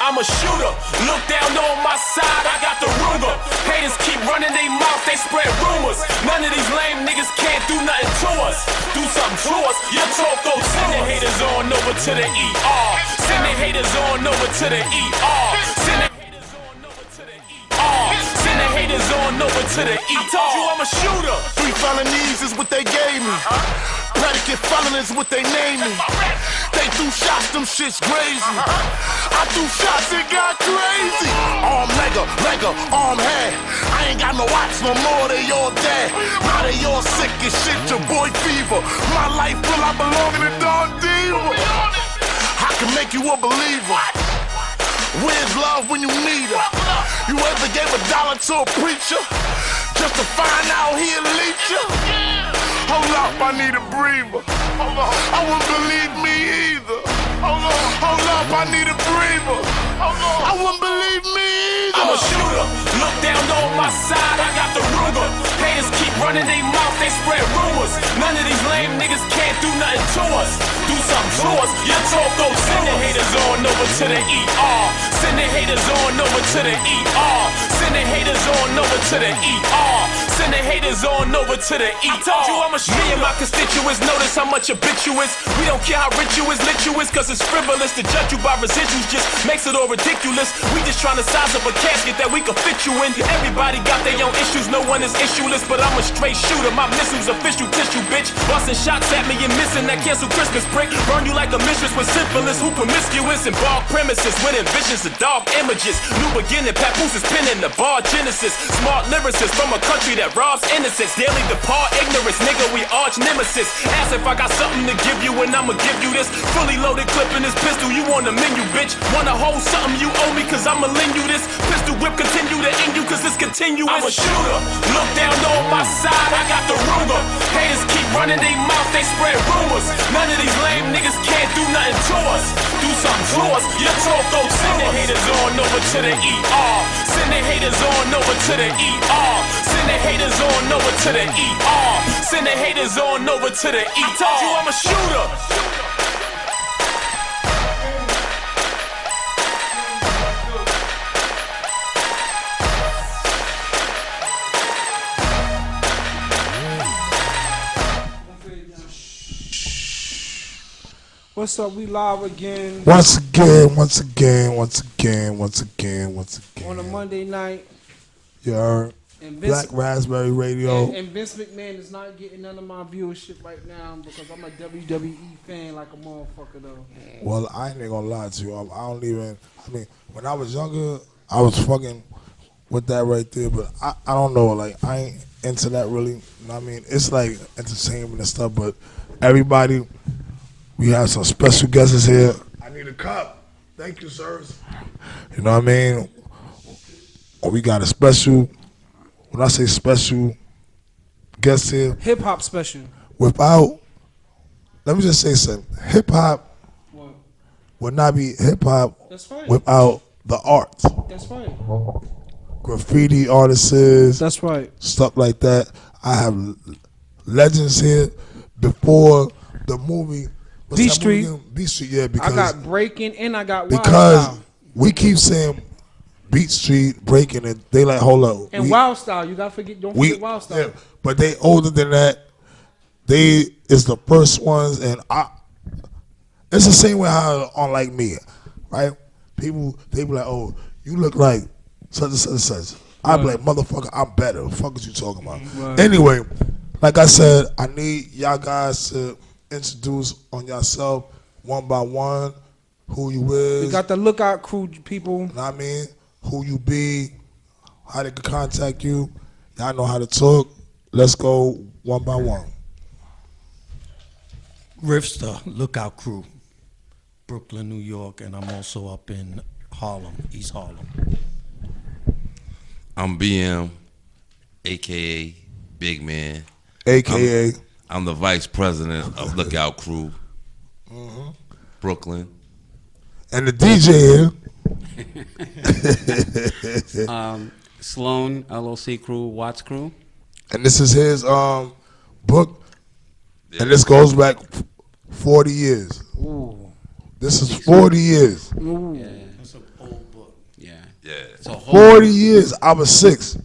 I'm a shooter. Look down on my side, I got the Ruger. Haters keep running their mouth, they spread rumors. None of these lame niggas can't do nothing to us. Do something to us, your talk goes. Send the haters on over to the ER. Send the haters on over to the ER. Send the haters on over to the ER. Send the haters on over to the ER. I told you I'm a shooter. 3 felonies is what they gave me. Predicate felon is what they named me. They threw shots, them shits crazy. I threw shots, it got crazy. Arm leg, arm head. I ain't got no watch no more, they all dead. Now they all sick as shit, your boy fever. My life full, I belong in a dark diva. I can make you a believer. Where's love when you need her? You ever gave $1 to a preacher just to find out he'll leech you? Hold up, I need a breather. I wouldn't believe me either. Hold up, I need a breather. I wouldn't believe me either. I'm a shooter. Look down on my side, I got the Ruger. Haters keep running their mouth, they spread rumors. None of these lame niggas can't do nothing to us. Do something to us, your talk goes. Send the haters on over to the ER. Send the haters on over to the ER. Send the haters on over to the ER. Send the haters on over to the ER. I told you I'm a shooter. Me and my constituents notice how much a bitch you is. We don't care how rich you is, lit you is, cause it's frivolous. To judge you by residuals just makes it all ridiculous. We just trying to size up a casket that we can fit you in. Everybody got their own issues, no one is issueless, but I'm a straight shooter. My missiles official tissue, bitch. Busting shots at me and missing that cancel Christmas brick. Burn you like a mistress with syphilis, who promiscuous and bar premises. Winning visions of dark images. New beginning, papoose is pinning the bar genesis. Smart lyricists from a country that robs innocence. Daily depart ignorance, nigga, we arch nemesis. Ask if I got something to give you and I'ma give you this. Fully loaded clip in this pistol, you on the menu, bitch. Wanna hold something you owe me, cause I'ma lend you this. Pistol whip continue to end you, cause it's continuous. I'm a shooter. Look down on my side, I got the Ruger. Haters keep running their mouth, they spread rumors. None of these lame niggas can't do nothing to us. Do something to us, your talk goes. Send the haters on over to the ER. Send the haters on over to the ER. Send the haters on over to the ER. Send the haters on over to the ER. I told you I'm a shooter. What's up? We live again. Once again. On a Monday night. You heard? Black Raspberry Radio. And Vince McMahon is not getting none of my viewership right now because I'm a WWE fan like a motherfucker though. Well, I ain't gonna lie to you. I mean, when I was younger, I was fucking with that right there, but I don't know. Like, I ain't into that really. You know what I mean? It's like entertainment and stuff, but everybody, we have some special guests here. I need a cup. Thank you, sirs. You know what I mean? We got a special, when I say special guest here. Hip hop special. Let me just say something. Hip hop would not be hip hop without the art. That's right. Graffiti artists. That's right. Stuff like that. I have legends here before the movie. B.Street. B.Street, yeah. Because I got Breaking and I got Wild because Style. We keep saying Beat Street, Breaking, and they like, hold up. And Wild Style, you gotta forget. Don't forget Wild Style. Yeah, but they older than that. They is the first ones, and it's the same way how on Like Me, right? People they be like, oh, you look like such and such and such. I be like, motherfucker, I'm better. What the fuck is you talking about? Right. Anyway, like I said, I need y'all guys to introduce on yourself one by one, who you is. We got the Lookout Crew people. You know what I mean? Who you be, how they can contact you. Y'all know how to talk. Let's go one by one. Riff's the Lookout Crew, Brooklyn, New York, and I'm also up in Harlem, East Harlem. I'm BM, a.k.a. Big Man. A.k.a. I'm the vice president of Lookout Crew, Brooklyn. And the DJ here. Sloan, L.O.C. crew, Watts crew. And this is his book. Yeah. And this goes back 40 years. Ooh. This is 40 years. Ooh. Yeah. That's an old So 40 years. I was 6.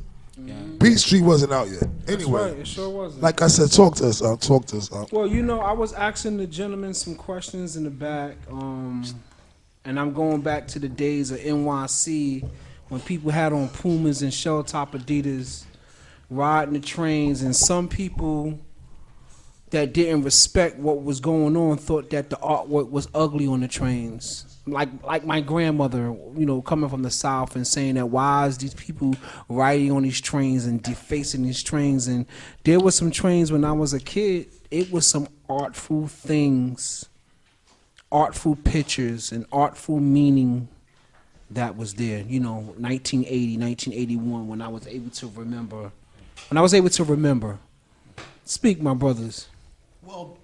Beat Street wasn't out yet. Anyway, That's right, it sure wasn't. like I said, talk to us. Talk to us. Well, you know, I was asking the gentleman some questions in the back, and I'm going back to the days of NYC when people had on Pumas and shell top Adidas, riding the trains, and some people that didn't respect what was going on thought that the artwork was ugly on the trains. Like my grandmother, you know, coming from the South and saying that why is these people riding on these trains and defacing these trains? And there were some trains when I was a kid, it was some artful things, artful pictures and artful meaning that was there. You know, 1980, 1981, when I was able to remember. Speak, my brothers. Well,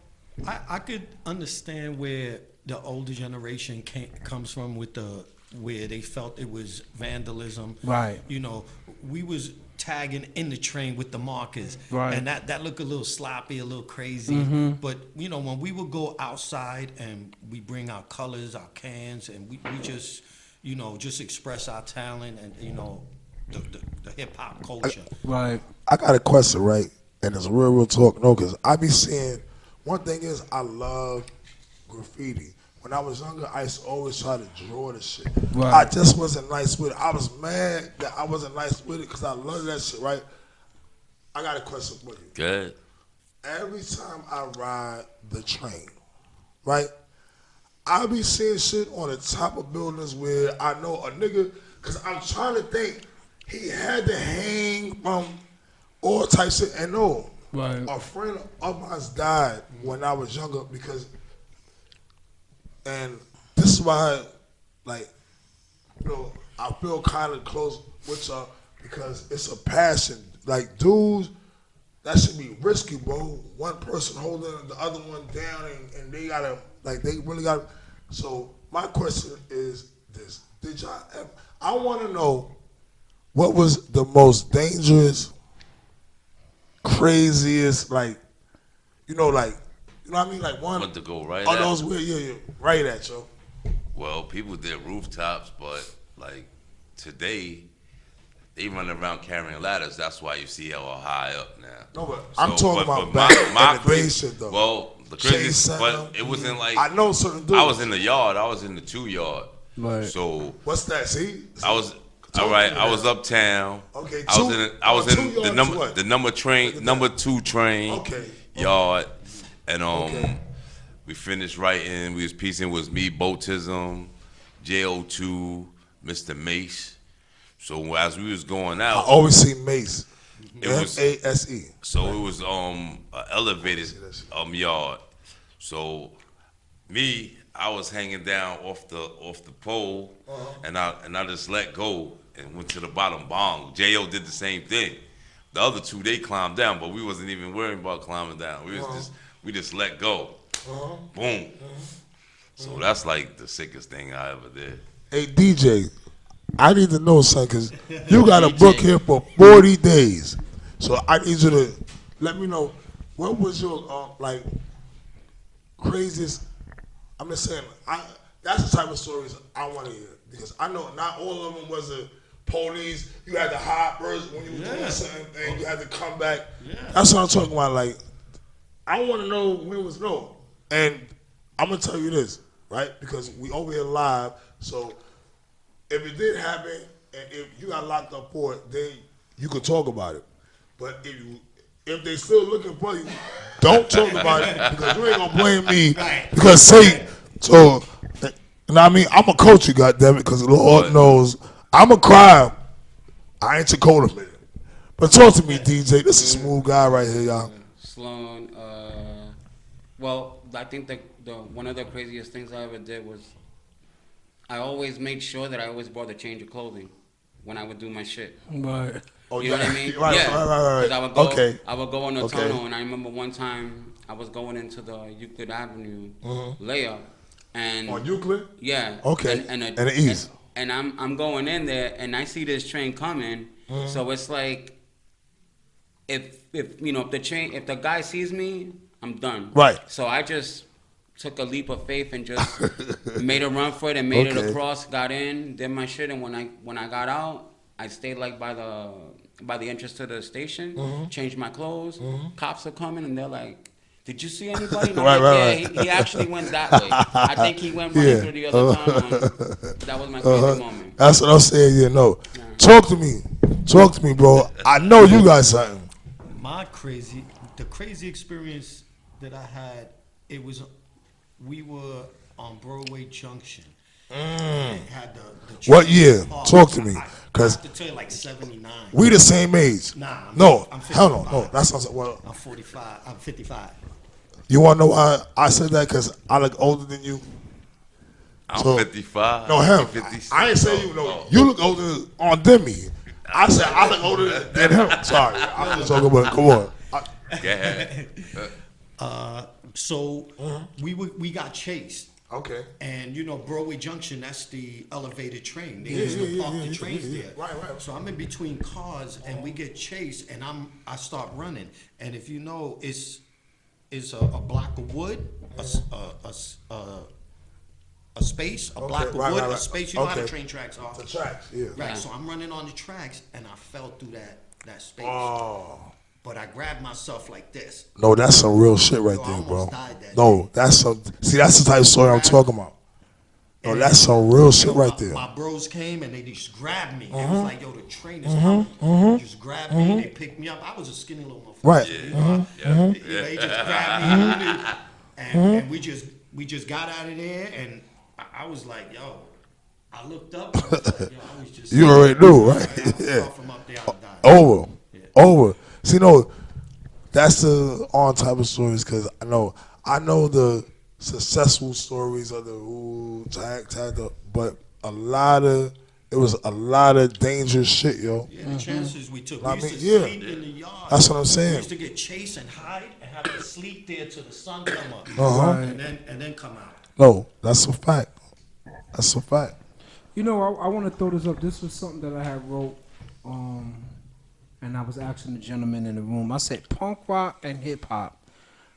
I could understand where the older generation comes from with where they felt it was vandalism. Right. You know, we was tagging in the train with the markers. Right. And that looked a little sloppy, a little crazy. But, you know, when we would go outside and we bring our colors, our cans, and we just, you know, just express our talent and, you know, the hip-hop culture. Right. I got a question, right? And it's real talk. No, because I be seeing, one thing is I love graffiti. When I was younger, I used to always try to draw the shit. Right. I just wasn't nice with it. I was mad that I wasn't nice with it because I love that shit, right? I got a question for you. Good. Every time I ride the train, right, I be seeing shit on the top of buildings where I know a nigga, because I'm trying to think, he had to hang from all types of, and no, Right. a friend of mine died when I was younger because, and this is why, like, you know, I feel kind of close with y'all because it's a passion. Like, dudes, that should be risky, bro. One person holding the other one down, and they gotta, like, they really gotta. So my question is this: did y'all ever? I want to know what was the most dangerous, craziest, like, you know what I mean, like one. Want to go right Oh, at? those weird, yeah, right at yo. Well, people did rooftops, but like today, they run around carrying ladders. That's why you see how high up now. No, but I'm talking about my, back my in the day crazy shit though. Well, the Chase craziest, Center. but it wasn't like I know certain dudes. I was in the yard. I was in the 2-yard. Right. So What's that? See? I was Talk all right. to me I was now. uptown. Okay, I was in 2 yards to what? the number 2 train. Okay. Yard, and Okay. we finished writing. We was piecing. Was me, Boatism, JO2, Mr. Mace. So as we was going I out, always see Mace. It was- MASE. so it was a elevated yard. So me, I was hanging down off the pole, and I just let go and went to the bottom. Bong. Jo did the same thing. The other two, they climbed down, but we wasn't even worrying about climbing down. We just let go. Boom. So that's like the sickest thing I ever did. Hey DJ, I need to know something because you got a book here for 40 days. So I need you to let me know what was your like craziest. I'm just saying, that's the type of stories I want to hear because I know not all of them was a police. You had to hide first when you were doing something, and you had to come back. That's what I'm talking about. Like, I want to know when it was no, and I'm gonna tell you this, right? Because we over here live, so if it did happen and if you got locked up for it, then you could talk about it. But if they still looking for you, don't talk about it because you ain't gonna blame me because say so. You know what I mean? I'm a coach you, goddammit, because the Lord knows I'm a cry. I ain't your coder, but talk to me, DJ. This is a smooth guy right here, y'all. Sloan, well, I think the one of the craziest things I ever did was I always made sure that I always brought a change of clothing when I would do my shit. Right. Oh, You know what I mean? Right, Yeah. right. 'Cause I would go, Okay. I would go on the Okay. tunnel, and I remember one time I was going into the Euclid Avenue layup, and On Euclid? yeah, Okay. and the east. and I'm going in there, and I see this train coming, so it's like if you know if the guy sees me, I'm done. Right. So I just took a leap of faith and just made a run for it and made it Okay. across, got in, did my shit, and when I got out, I stayed like by the entrance to the station, changed my clothes. Cops are coming and they're like, "Did you see anybody?" And I'm Right, like, right, "Yeah, right. he actually went that way. I think he went running Yeah. through the other tunnel." And that was my crazy moment. That's what I'm saying. Yeah, no. Talk to me, bro. I know you got something. The crazy experience that I had, we were on Broadway Junction. It had the What train year? parked. Talk to me, I cause have to tell you, like 79. we the same age. Nah, No, I'm hell no, 55. no. That's not well. I'm 45. I'm 55. You wanna know why I said that? Cause I look older than you. I'm So- 55. No, him. 56. I ain't say you. No, Oh. you look older than me. I said I look older than him. Sorry, I'm just talking about. Come on. Go ahead. So we got chased. Okay. And you know Broadway Junction, that's the elevated train. They used to park the trains there. Right. So I'm in between cars and we get chased and I start running. And if you know, it's a block of wood, a space, a block of right, wood, right, a right. space. You know how the Okay. train tracks are. The tracks. Yeah. Right. So I'm running on the tracks and I fell through that space. Oh. But I grabbed myself like this. No, that's some real shit right Yo, I there, bro. almost died that No, that's some. See, that's the type of story I'm talking about. No, that's some real shit right there. My bros came and they just grabbed me. It was like, yo, the train is coming. They just grabbed me. They picked me up. I was a skinny little motherfucker. Right. You know, they just grabbed me. And we just got out of there. And I was like, yo. I looked up. I was like, yo, I was just. You already knew, right? I Yeah. from up there, I died. Over. See, no, that's the on type of stories because I know the successful stories of the tag, but it was a lot of dangerous shit, yo. Yeah, the chances we took. We I used mean, to yeah. sleep in the yard. That's what I'm We saying. used to get chased and hide and have to sleep there till the sun come up. And then come out. No, that's a fact. That's a fact. You know, I want to throw this up. This was something that I had wrote, and I was asking the gentleman in the room. I said punk rock and hip hop.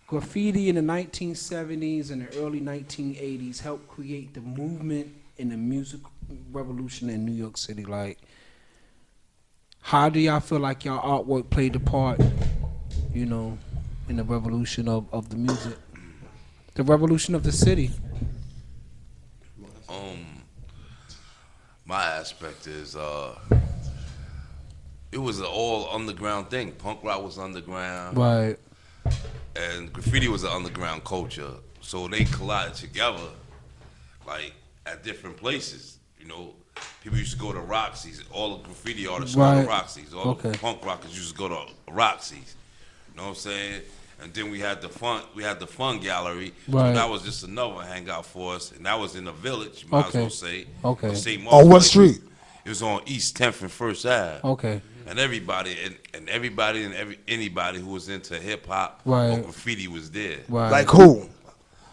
Graffiti in the 1970s and the early 1980s helped create the movement in the music revolution in New York City. Like, how do y'all feel like y'all artwork played a part, you know, in the revolution of the music? The revolution of the city. My aspect is it was an all underground thing. Punk rock was underground, Right. and graffiti was an underground culture. So they collided together, like at different places. You know, people used to go to Roxy's. All the graffiti artists go Right. to Roxy's. All Okay. the punk rockers used to go to Roxy's. You know what I'm saying? And then we had the fun gallery. Right. So that was just another hangout for us, and that was in the village. You might as Okay. well say. Okay. St. On Mark's what Place. street? It was on East 10th and First Ave. Okay. And everybody and anybody who was into hip hop Right. or graffiti was there. Right. Like who?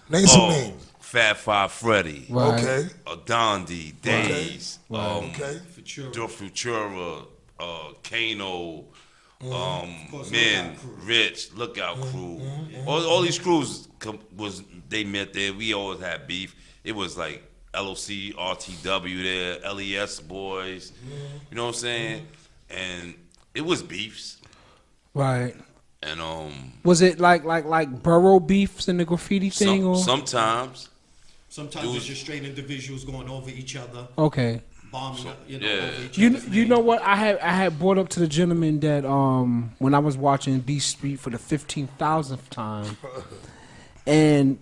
Name some names. Fat Five Freddy, Right. Okay. Dondi, Days, Okay. Joe Futura, Kano, course, Men, Lookout Crew. Rich, Lookout Crew. All these crews they met there. We always had beef. It was like L.O.C, RTW there, LES boys. You know what I'm saying? And it was beefs. Right. And Was it like borough beefs in the graffiti thing, or sometimes. Sometimes it's just straight individuals going over each other, okay? bombing, over each You other's you name. know what I had brought up to the gentleman that when I was watching S.TREET for the 15,000th time, and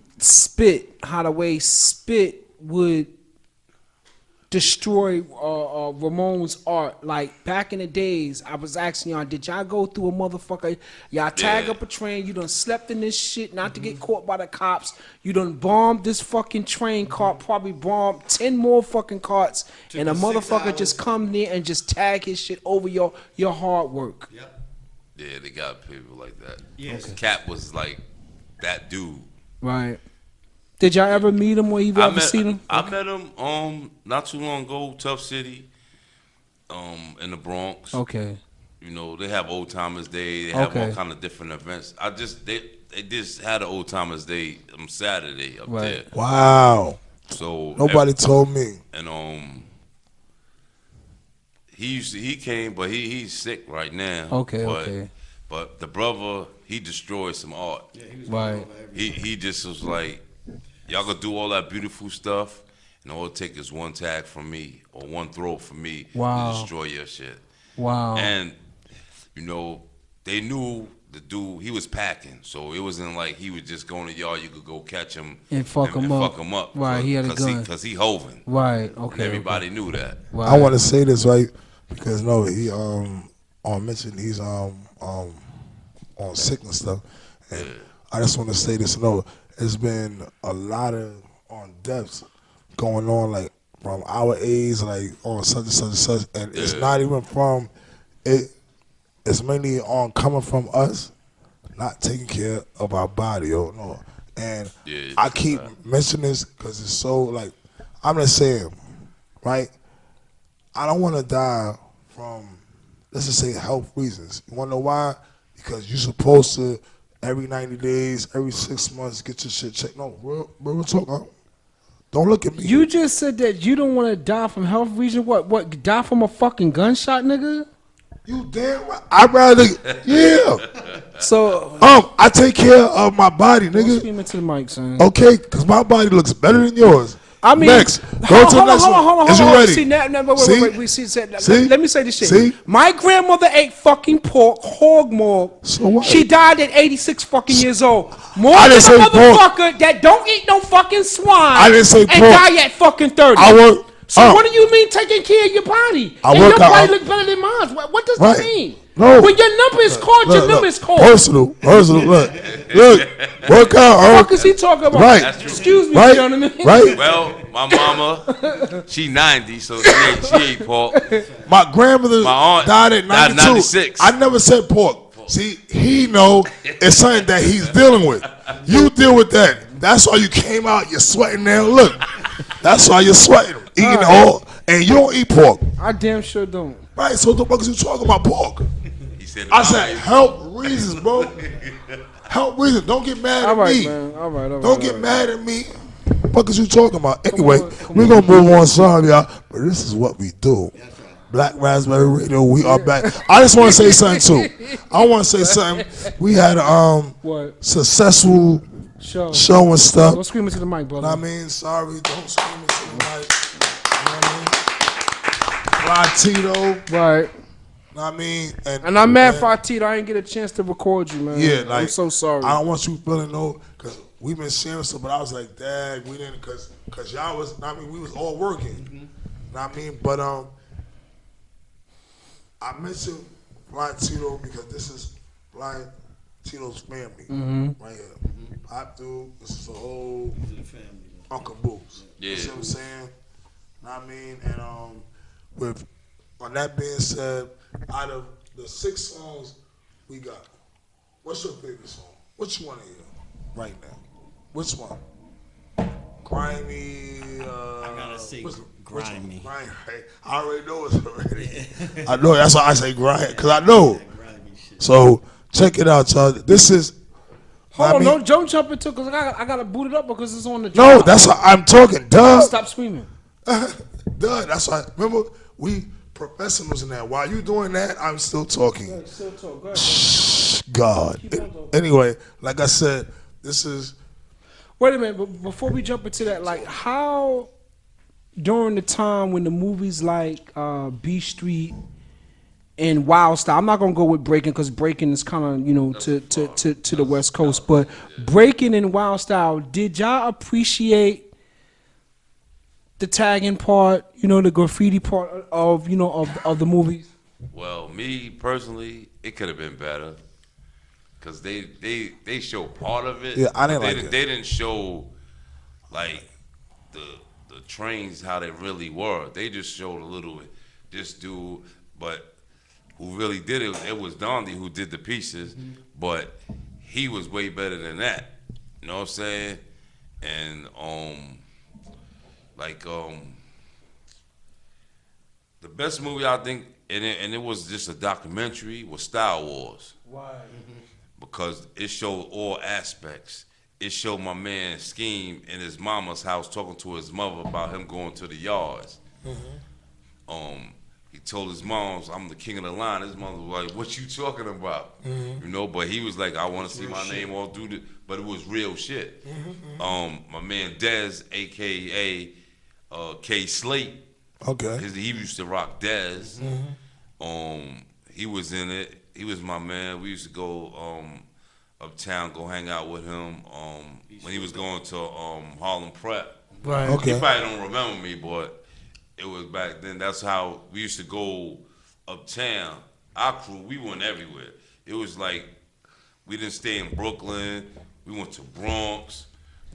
how the way Spit would destroy Ramon's art. Like back in the days, I was asking y'all, did y'all go through a motherfucker? Y'all tag up a train, you done slept in this shit not to get caught by the cops. You done bombed this fucking train car, probably bombed 10 more fucking carts, and a us 6 motherfucker hours. just come there and just tag his shit over your hard work. Yep. Yeah, they got people like that. Yes. Cap was like that dude. Right. Did y'all ever meet him or you ever seen him? I met him not too long ago, Tough City, in the Bronx. Okay. You know, they have Old Timers Day. They have all Okay. kind of different events. They just had an Old Timers Day on Saturday up Right. there. Wow. So Nobody told me. And he came, but he's sick right now. Okay. But the brother, he destroyed some art. Yeah, he was Right. going over everything. He just was like, y'all gonna do all that beautiful stuff, and all it take is one tag from me or one throw from me Wow. to destroy your shit. Wow. And you know, they knew the dude, he was packing, so it wasn't like he was just going to yard. You could go catch him And fuck him up. Right, he had a gun. Because he hoving. Right. And Okay. everybody knew that. Right. I want to say this right because no, he mentioned he's on sick and stuff, and I just want to say this. No, it's been a lot of deaths going on, like from our age, like on such and such and such, and it's not even from it. It's mainly on coming from us not taking care of our body, no. And I keep mentioning this because it's so like I'm just saying, right? I don't want to die from, let's just say, health reasons. You want to know why? Because you're supposed to every 90 days, every 6 months get your shit checked. No, real talk. Don't look at me. You just said that you don't want to die from health reasons. What? Die from a fucking gunshot, nigga? You damn right. I'd rather, yeah. So, I take care of my body, nigga. scream into the mic, son. Okay, because my body looks better than yours. I mean, next, go to the next one. Hold Is you on. ready? See, wait. Let me say this shit. See? My grandmother ate fucking pork, hog maw. So what? She died at 86 fucking years old. More I than didn't a say pork. motherfucker that don't eat no fucking swine. I didn't say and pork. die at fucking 30. I work. So what do you mean taking care of your body? I and work your out. body look better than mine. What does Right. that mean? No. When your number is called, your number is called. Personal. Look, work out. What the fuck is he talking about? Right. Excuse me, Right. you know what I mean? Right. Well, my mama, she 90, so she ate pork. My grandmother My aunt died at died 92. 96. I never said pork. See, he know it's something that he's dealing with. You deal with that. That's why you came out. You're sweating now. Look, that's why you're sweating. Eating all, and you don't eat pork. I damn sure don't. Right, so the fuck is you talking about pork? He said, I said health reasons, bro. Health reasons. Don't get mad All at right, me. man. All right. Don't get mad at me. What is you talking about? Anyway, we're going to move on. Sorry, y'all. But this is what we do. Black Raspberry Radio, we are back. I just want to say something, too. I want to say something. We had a What? successful Show and stuff. Don't scream into the mic, brother. Know what I mean? Sorry, don't scream into the mic. You know what I mean? Tito. Right. Know what I mean? And I'm mad for Tito. I didn't get a chance to record you, man. Yeah, like I'm so sorry. I don't want you feeling because we've been sharing stuff, but I was like, Dad, we didn't because y'all was. I mean, we was all working. Know what I mean? But I mentioned Blind Tito because this is Blind Tito's family right here. Pop dude, this is the whole Uncle Boots. Yeah. You see what I'm saying? Know what I mean? And with on that being said, out of the 6 songs we got, what's your favorite song? What you want to hear right now? Which one? Grimy. I gotta say grimy. Grimy. I already know it's already. I know that's why I say grimy because I know. So check it out, y'all. This is. Hold on, don't jump into it because I gotta boot it up because it's on the. No, drive. that's why I'm talking. Duh. Stop screaming. Duh. That's why. Remember, we professionals in that. While you doing that, I'm still talking. Still talk. Go ahead. Shh, God. Anyway, like I said, this is. Wait a minute, but before we jump into that, like how during the time when the movies like B.Street and Wild Style, I'm not gonna go with Breaking because Breaking is kind of to the West Coast, but Breaking and Wild Style, did y'all appreciate the tagging part, the graffiti part of of the movies? Well, me personally, it could have been better. Cause they show part of it. Yeah, I didn't like it. They didn't show like the trains how they really were. They just showed a little bit. This dude, but who really did it? It was Dondi who did the pieces, but he was way better than that. You know what I'm saying? And the best movie I think, and it was just a documentary, was Star Wars. Why? Because it showed all aspects. It showed my man Scheme in his mama's house talking to his mother about him going to the yards. he told his moms, "I'm the king of the line." His mom was like, "What you talking about?" You know, but he was like, "I want to see my name all through the," but it was real shit. My man Dez, aka K Slate. Okay. He used to rock Dez. He was in it. He was my man. We used to go uptown, go hang out with him. When he was going to Harlem Prep. Right. Okay. He probably don't remember me, but it was back then. That's how we used to go uptown. Our crew, we went everywhere. It was like we didn't stay in Brooklyn. We went to Bronx.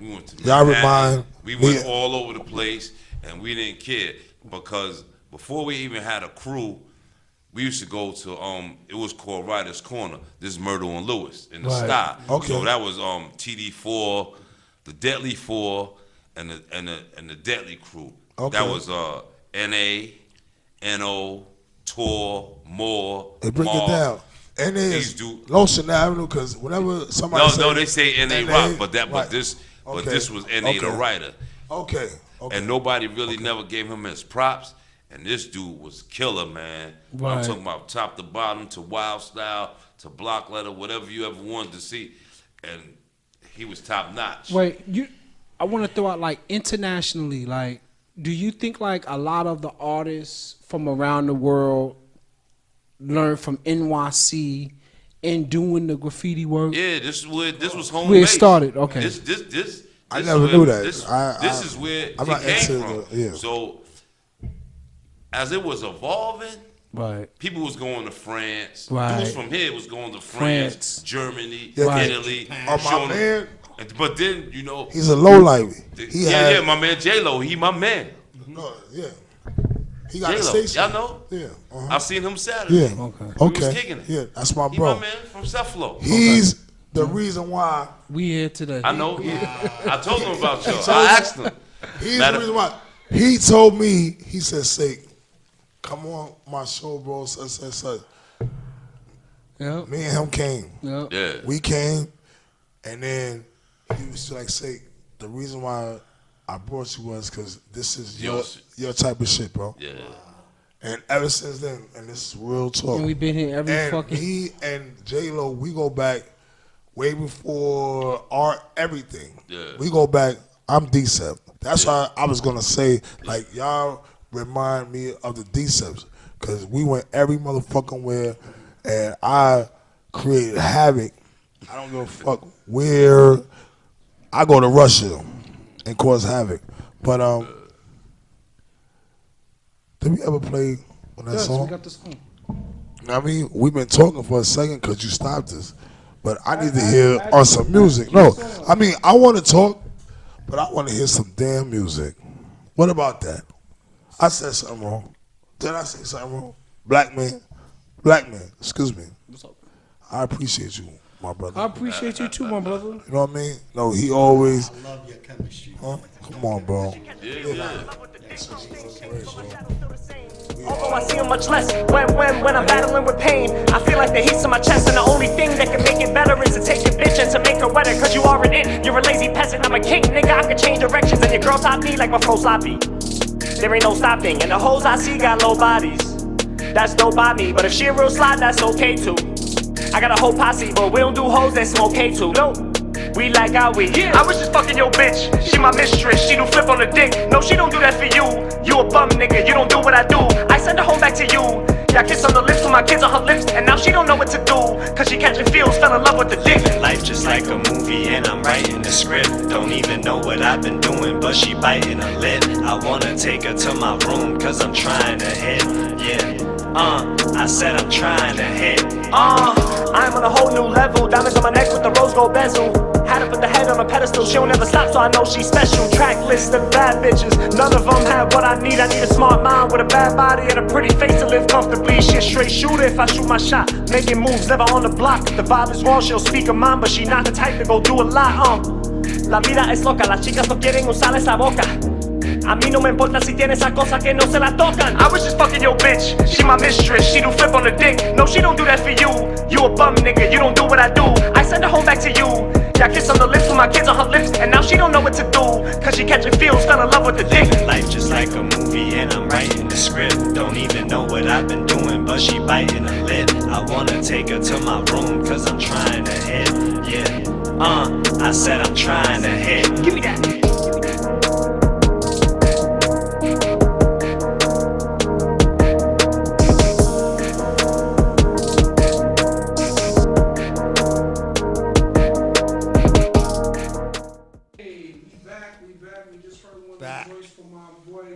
We went to Y'all Manhattan. remind We me- went all over the place, and we didn't care because before we even had a crew, we used to go to it was called Writer's Corner. This is Myrtle and Lewis in the Right. Sky. Okay. So that was TD4, the Deadly Four, and the Deadly Crew. Okay. That was NA, NO, Tor, Moore. Hey, break it Marv. down. NA These is dude- Lotion Avenue because whenever somebody No, they say NA Rock, but right. this Okay. this was NA the Okay. writer. Okay. Okay. And nobody really never gave him his props. And this dude was killer, man. Right. I'm talking about top to bottom, to Wild Style, to Block Letter, whatever you ever wanted to see. And he was top notch. Wait, I want to throw out like internationally, like, do you think like a lot of the artists from around the world learn from NYC in doing the graffiti work? Yeah, this was home Where it base. started, okay. This I is never where- knew that. This is where I'm it not came into from. the- yeah. So as it was evolving, Right. people was going to France. Right. Dudes from here was going to France, France. Germany, Yeah, Italy. my showing them- man, But then, you know, he's a low life. yeah, my man J-Lo, he my man. No, yeah. He got a J-Lo, station. y'all know? Yeah. Uh-huh. I've seen him Saturday. Yeah. Okay. We was Okay. kicking it. Yeah, that's my He bro. my man from Cephalo. He's the reason why. We here today. I know. I told him about you. I asked him. He's Matter- the reason why. He told me. He said, "Say, come on my show, bro." Such. Yep. Me and him came. Yep. Yeah. We came, and then he was like, "Say, the reason why I brought you was because this is your type of shit, bro." Yeah. And ever since then, and this is real talk. And we've been here every And fucking. he and J-Lo, we go back way before art, everything. Yeah. We go back. I'm D-Sep. That's why I was gonna say, like, y'all remind me of the D-Seps, cause we went every motherfucking where, and I created havoc. I don't give a fuck where. I go to Russia and cause havoc. But did we ever play on that Yes, song? we got the song. I mean, we've been talking for a second because you stopped us. But I need to hear on some music. No, I mean, I want to talk, but I want to hear some damn music. What about that? I said something wrong. Did I say something wrong? Black man, excuse me. What's up? I appreciate you, my brother. I appreciate you too, my brother. You know what I mean? No, he always. I love your chemistry. Huh? Come on, bro. Although I see him much less when I'm battling with pain, I feel like the heat's in my chest, and the only thing that can make it better is to take your bitch and to make her wetter. Cause you are an it, you're a lazy peasant, I'm a king, nigga. I can change directions, and your girl top me like my fro sloppy. There ain't no stopping, and the hoes I see got low bodies. That's dope by me, but if she a real slide, that's okay too. I got a whole posse, but we don't do hoes that smoke K2. No, we like how we. I was just fucking your bitch. She my mistress. She do flip on the dick. No, she don't do that for you. You a bum nigga. You don't do what I do. I send her home back to you. Yeah, I kiss on the lips with my kids on her lips, and now she don't know what to do. Cause she catching feels, fell in love with the dick. Life just like a movie and I'm writing the script. Don't even know what I've been doing, but she biting her lip. I wanna take her to my room cause I'm trying to hit. Yeah, I said I'm trying to hit. I'm on a whole new level. Diamonds on my neck with the rose gold bezel. Had her put the head on a pedestal. She'll never stop, so I know she's special. Track list of bad bitches. None of them have what I need. I need a smart mind with a bad body and a pretty face to live comfortably. She a straight shooter if I shoot my shot. Making moves, never on the block. The vibe is wrong, she'll speak her mind, but she not the type to go do a lot. La vida es loca, las chicas no quieren usar esa boca. A mí no me importa si tiene esa cosa que no se la tocan. I was just fucking your bitch. She my mistress. She do flip on the dick. No, she don't do that for you. You a bum nigga. You don't do what I do. I send her home back to you. Yeah, I kiss on the lips with my kids on her lips, and now she don't know what to do, cause she catching feels, fell in love with the dick. Life just like a movie and I'm writing the script. Don't even know what I've been doing, but she biting her lip. I wanna take her to my room, cause I'm trying to hit. Yeah, I said I'm trying to hit. Give me that.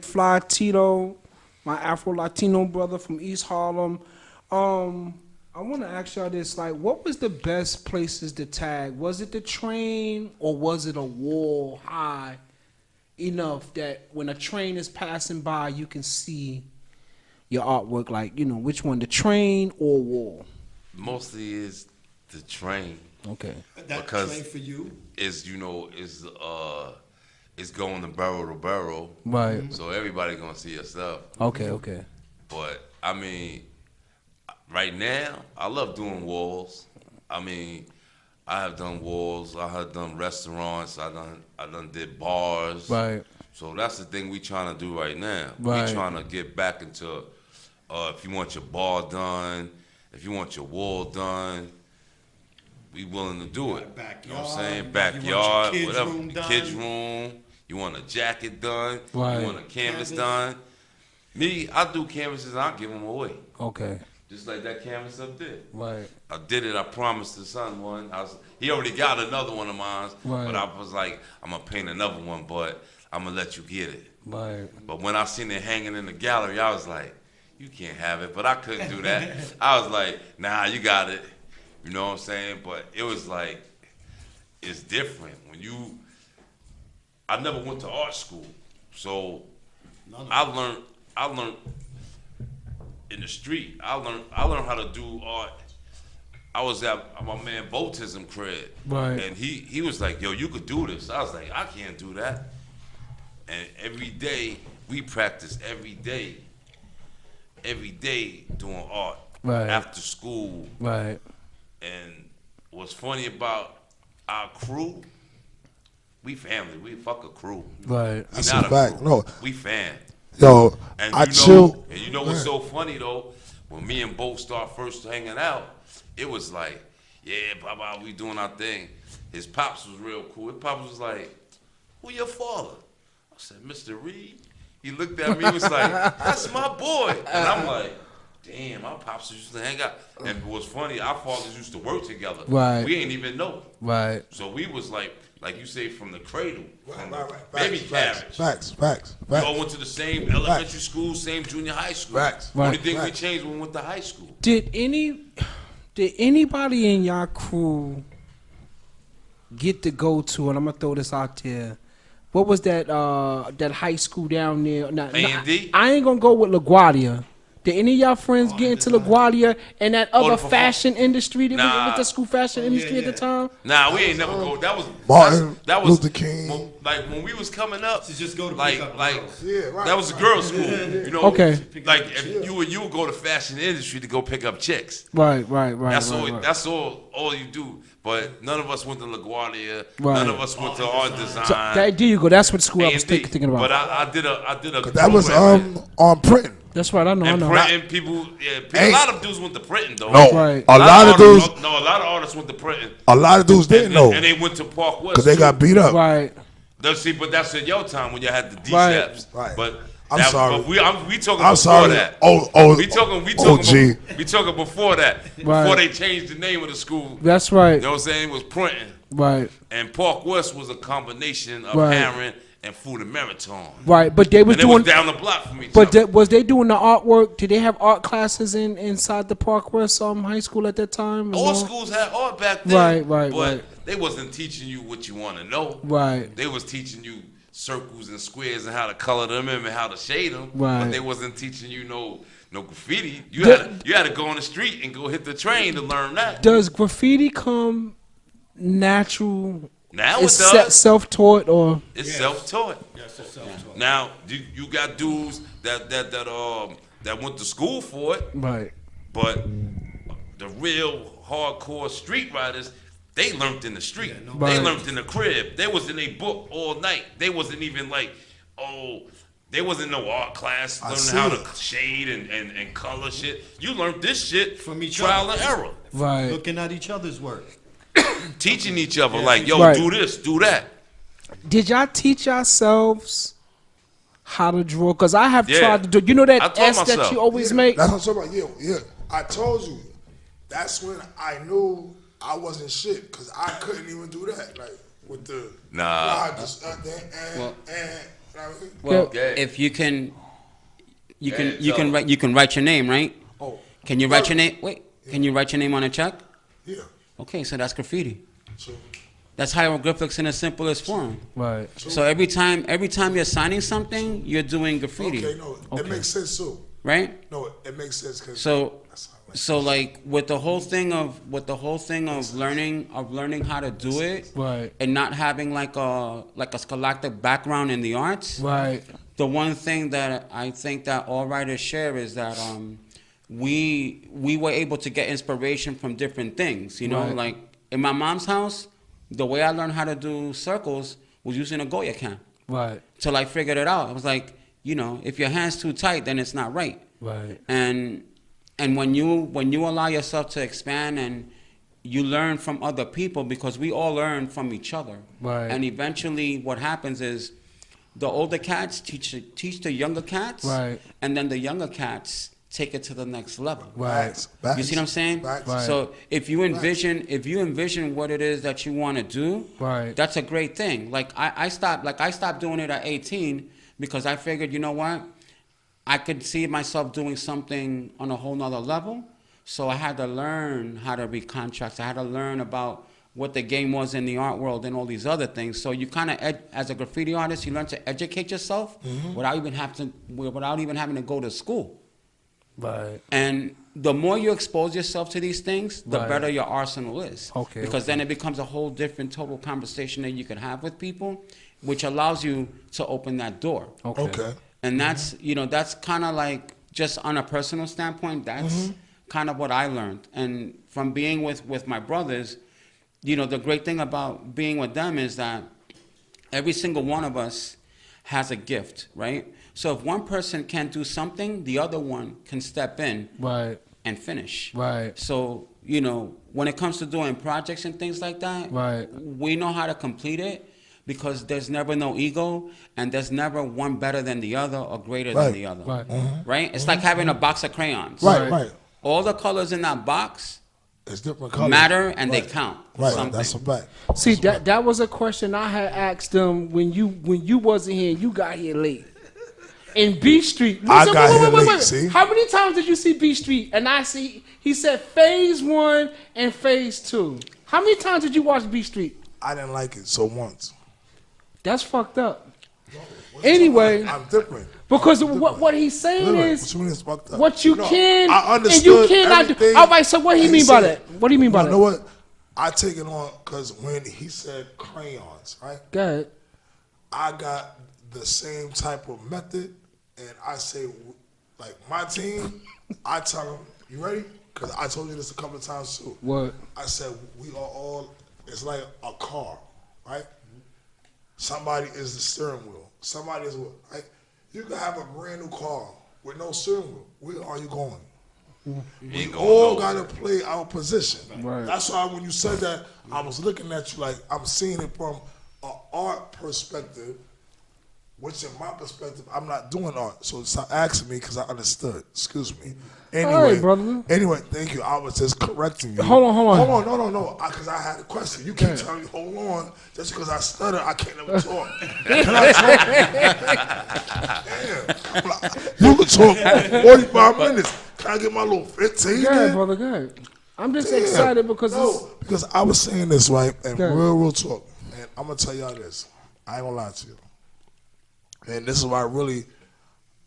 Fly Tito, my Afro Latino brother from East Harlem. I want to ask y'all this: like, what was the best places to tag? Was it the train, or was it a wall high enough that when a train is passing by, you can see your artwork? Like, you know, which one, the train or wall? Mostly is the train. Okay. That Because train for you. is it's going to barrel, Right. so everybody gonna see your stuff. Okay. But I mean, right now I love doing walls. I mean, I have done walls. I have done restaurants. I done did bars. Right. So that's the thing we trying to do right now. Right. We trying to get back into if you want your bar done, if you want your wall done, we willing to do it. Backyard, you know what I'm saying? you want Backyard, your kids' whatever. room The done. kids' room. You want a jacket done. Right. You want a canvas done. Me, I do canvases and I give them away. Okay. Just like that canvas up there. Right. I did it. I promised the son one. He already got another one of mine. Right. But I was like, I'm going to paint another one, but I'm going to let you get it. Right. But when I seen it hanging in the gallery, I was like, you can't have it. But I couldn't do that. I was like, nah, you got it. You know what I'm saying? But it was like, it's different. I never went to art school. So I learned in the street. I learned how to do art. I was at my man Botism crib. Right. And he was like, yo, you could do this. I was like, I can't do that. And every day, we practice every day doing art. Right. After school. Right. And what's funny about our crew, we family. We fuck a crew. Right. We That's not a fact. crew. No. We fan. Yo, And I you chill. know, and you know what's so funny though? When me and Bo start first hanging out, it was like, yeah, Baba, we doing our thing. His pops was real cool. His pops was like, who your father? I said, Mr. Reed. He looked at me, he was like, that's my boy. And I'm like, damn, our pops used to hang out. And what's funny, our fathers used to work together. Right. We ain't even know. Right. So we was like you say, from the cradle, from the Right. baby carriage. Facts. We all went to the same elementary school, same junior high school. Facts. Only Right. thing we Facts. changed when we went to high school. Did anybody in y'all crew get to go to, and I'm gonna throw this out there, what was that high school down there? A&D? I ain't gonna go with LaGuardia. Did any of y'all friends get into LaGuardia and that other fashion industry? That Nah. was the school fashion industry at the time? Nah, we ain't never go. That was Martin that was Luther King. Like when we was coming up, To just go to like pick up like girls. Yeah, right. that was a girls' school. You know, Okay. Like if you would go to fashion industry to go pick up chicks. Right. That's right, all. right. That's all you do. But none of us went to LaGuardia. Right. None of us went to art design. So, there you go. That's what school I was A&D. thinking about. But I did a. That was on printing. That's right. I know. And printing people. Yeah, a Ain't- lot of dudes went to printing though. No, Right. a lot of dudes, No, a lot of artists went to printing. a lot of dudes didn't And know they went to Park West because they too. got beat up. Right. See, but that's in your time when you had the Right. DSAPs. Right. But I'm sorry. But we talking I'm before sorry. that. We talking before that. Right. Before they changed the name of the school. That's right. You know what I'm saying? It was printing. Right. And Park West was a combination of Right. Harron and Food and Marathon. Right. But they was And it doing. was down the block from each But other. was they doing the artwork? Did they have art classes inside the Park West high school at that time? All No? schools had art back then. Right, But right. they wasn't teaching you what you want to know. Right. They was teaching you circles and squares and how to color them in and how to shade them. Right. But they wasn't teaching you no graffiti. You The- had to go on the street and go hit the train to learn that. Does graffiti come natural? Now It's it does. self-taught or It's self-taught. Yes, it's self-taught. Now you got dudes that went to school for it, right? but the real hardcore street riders, They learned in the street. Yeah, no. They Right. learned in the crib. They was in a book all night. They wasn't even like, they wasn't no art class learning how to shade and color shit. You learned this shit From each trial other. and error. Right. Looking at each other's work. Teaching each other like, yo, Right. do this, do that. Did y'all teach yourselves how to draw? Because I have Yeah. tried to do. You know I that taught S that myself. you always make. That's what I'm talking about. Yeah. I told you. That's when I knew I wasn't shit because I couldn't even do that. Like with the Nah. Well, Yeah. if you can, you can, Yeah, you can tell write, you can write your name, right? Oh, Can you write your name? Wait, can you write your name on a check? yeah. Okay, so that's graffiti. So, That's hieroglyphics in the simplest form. Right. So every time you're signing something, you're doing graffiti, okay, no, it makes sense too. right? No, it makes sense because So like with the whole thing of learning how to do it, Right. and not having like a scholastic background in the arts. Right. The one thing that I think that all writers share is that we were able to get inspiration from different things. You know, Right. like in my mom's house, the way I learned how to do circles was using a Goya can. Right. Till I figured it out. I was like, you know, if your hand's too tight, then it's not right. Right. And when you allow yourself to expand and you learn from other people, because we all learn from each other. Right. And eventually what happens is the older cats teach the younger cats. Right. And then the younger cats take it to the next level. Right. You see what I'm saying? Right. So if you envision what it is that you want to do, Right. that's a great thing. Like I stopped doing it at 18 because I figured, you know what? I could see myself doing something on a whole nother level. So I had to learn how to read contracts. I had to learn about what the game was in the art world and all these other things. So you kind of, as a graffiti artist, you learn to educate yourself without even having to go to school. Right. And the more you expose yourself to these things, the Right. better your arsenal is. Okay, Because then it becomes a whole different total conversation that you can have with people, which allows you to open that door. okay. And that's, you know, that's kind of like, just on a personal standpoint, that's kind of what I learned. And from being with my brothers, you know, the great thing about being with them is that every single one of us has a gift, right? So if one person can't do something, the other one can step in Right. and finish. Right. So, you know, when it comes to doing projects and things like that, Right. we know how to complete it because there's never no ego and there's never one better than the other or greater than the other. Right. Right? It's like having a box of crayons. Right. All the colors in that box It's different colors. matter and they Right. count. Right. Something. That's a fact. See, that was a question I had asked them when you wasn't here. You got here late. In B Street. I Listen, got wait, here wait, wait, late, wait. see? How many times did you see B Street? And I see, he said phase 1 and phase 2. How many times did you watch B Street? I didn't like it so once. That's fucked up. Anyway, I'm different. because what he's saying Literally, is what you mean it's fucked up? what you No, can I and understood you cannot do. everything All right, so what do you he mean by said. that? What do you mean by You that? know what? I take it on because when he said crayons, right? Go ahead. I got the same type of method, and I say, like my team, I tell them, you ready? Because I told you this a couple of times too. What? I said we are all. It's like a car, right? Somebody is the steering wheel. Somebody is what? Right? You can have a brand new car with no steering wheel. Where are you going? We all gotta play our position. Right. That's why when you said that, I was looking at you like I'm seeing it from an art perspective, which in my perspective, I'm not doing art. So stop asking me because I understood. Excuse me. Anyway, All right, brother. Anyway, thank you. I was just correcting you. Hold on. No. Because I had a question. You keep telling me, hold on. Just because I stutter, I can't never talk. Can I talk? Damn. You can talk 45 minutes. Can I get my little 15? Go ahead, then? brother. Go ahead. I'm just Damn. excited because because I was saying this, right? And Go ahead. real talk. And I'm going to tell y'all this. I ain't going to lie to you. And this is why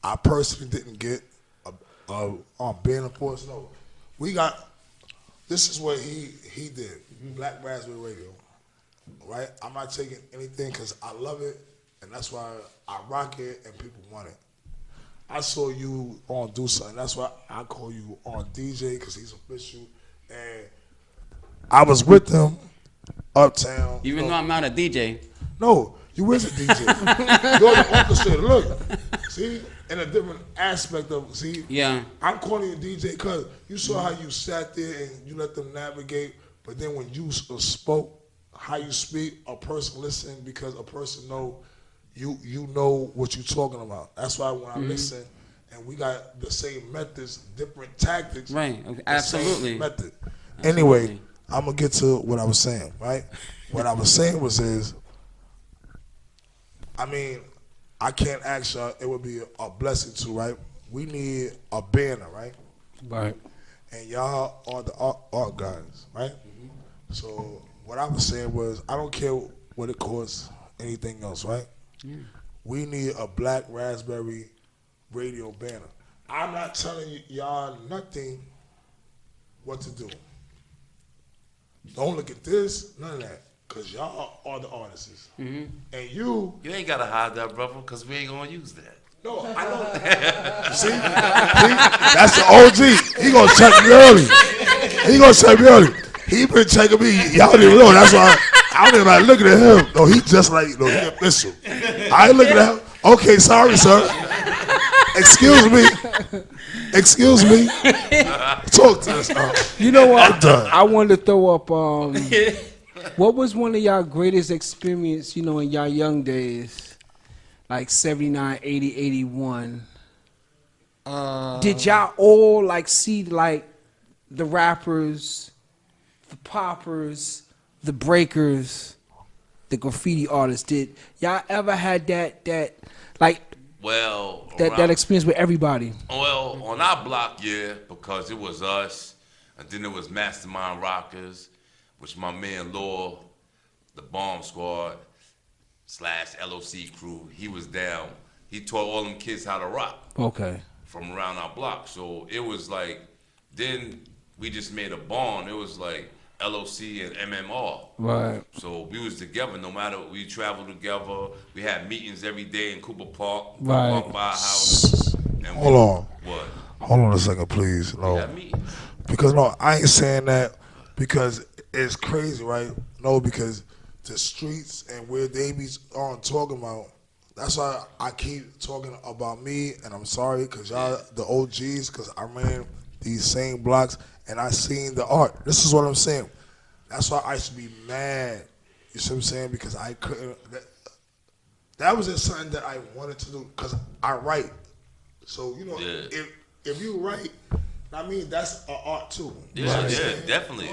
I personally didn't get being a force. No, we got. This is what he did. Black Raspberry Radio, right? I'm not taking anything because I love it, and that's why I rock it and people want it. I saw you on Do Something. That's why I call you on DJ because he's official. And I was with him, Uptown. Even though I'm not a DJ. No, you is a DJ. You're the orchestrator. Look, see, in a different aspect of Yeah. I'm calling you DJ because you saw how you sat there and you let them navigate, but then when you spoke, how you speak, a person listen because a person know you know what you're talking about. That's why when I listen and we got the same methods, different tactics. Right. Absolutely. Same method. Anyway, I'm gonna get to what I was saying. Right. What I was saying is, I mean, I can't ask y'all. It would be a blessing to, right? We need a banner, right? Right. And y'all are the art guys, right? So what I was saying was, I don't care what it costs, anything else, right? Yeah. We need a Black Raspberry radio banner. I'm not telling y'all nothing what to do. Don't look at this, none of that. Because y'all are the artists. And you ain't got to hide that, brother, because we ain't going to use that. No, I know. See? That's the OG. He going to check me early. He been checking me. Y'all don't even know. That's why I don't even like looking at him. No, he just like, no, he official. I ain't looking at him. Okay, sorry, sir. Excuse me. Talk to us. You know what? I wanted to throw up, what was one of y'all greatest experience, in y'all young days? Like 79, 80, 81. Did y'all all see the rappers, the poppers, the breakers, the graffiti artists? Did y'all ever had that experience with everybody? Well, on our block, yeah, because it was us, and then it was Mastermind Rockers, which my man Law, the Bomb Squad / L.O.C. crew, he was down. He taught all them kids how to rock. Okay. From around our block. So it was then we just made a bond. It was L.O.C. and MMR. Right. So we was together no matter, we traveled together. We had meetings every day in Cooper Park. Right. Walk by our house. And Hold on. What? Hold on a second, please. No. We had meetings. Because no, I ain't saying that because it's crazy, right? No, because the streets and where they be on talking about, that's why I keep talking about me, and I'm sorry, because y'all the OGs, because I ran these same blocks, and I seen the art. This is what I'm saying. That's why I should be mad, you see what I'm saying, because I couldn't, that was just something that I wanted to do, because I write. So, if you write, I mean, that's an art too. Yeah, definitely.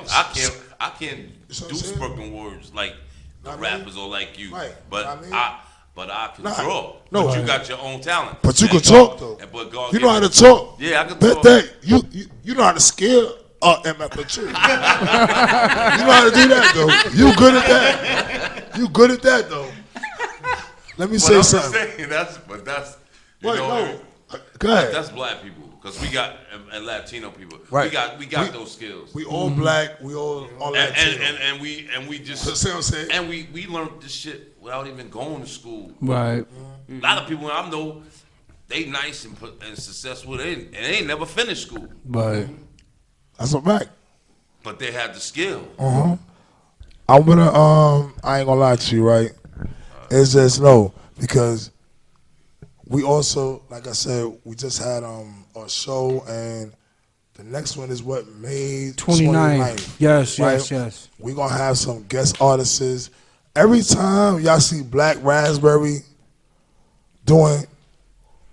I can't do spoken words like the rappers or like you. Right. But I can draw. No, but you got your own talent. But you can talk though. But God you know how to talk. Yeah, I can bet talk. That you know how to scare MF too. You know how to do that though. You good at that. You good at that though. Let me say something. That's Go ahead. That's black people. Because we got, and Latino people, right. we got those skills. We all black, we all Latino. And we just, see what I'm saying? And we learned this shit without even going to school. Right. A lot of people I know, they nice and successful, and they ain't never finished school. Right. That's a fact. But they had the skill. I'm gonna, I ain't gonna lie to you, right? It's just because we also, like I said, we just had a show, and the next one is May 29th. Yes, right? yes. We're going to have some guest artists. Every time y'all see Black Raspberry doing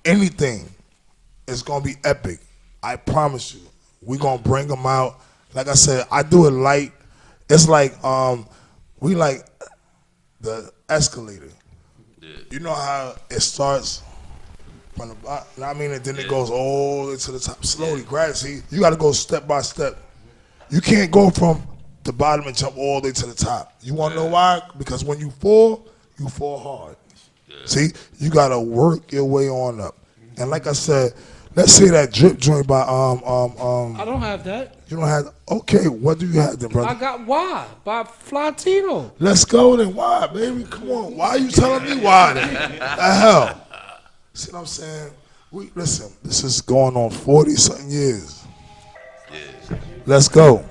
anything, it's going to be epic. I promise you. We're going to bring them out. Like I said, I do it light. It's like, we like the escalator. Yeah. You know how it starts from the bottom, I mean, and then it goes all the way to the top, slowly, gradually. You got to go step by step. You can't go from the bottom and jump all the way to the top. You want to know why? Because when you fall hard. Yeah. See, you got to work your way on up. And like I said, let's say that drip joint by I don't have that. You don't have. Okay, what do you have then, brother? I got Why by Flatino. Let's go then. Why, baby? Come on. Why are you telling me why then? The hell. See what I'm saying? Listen, this is going on 40-something years. Yeah. Let's go.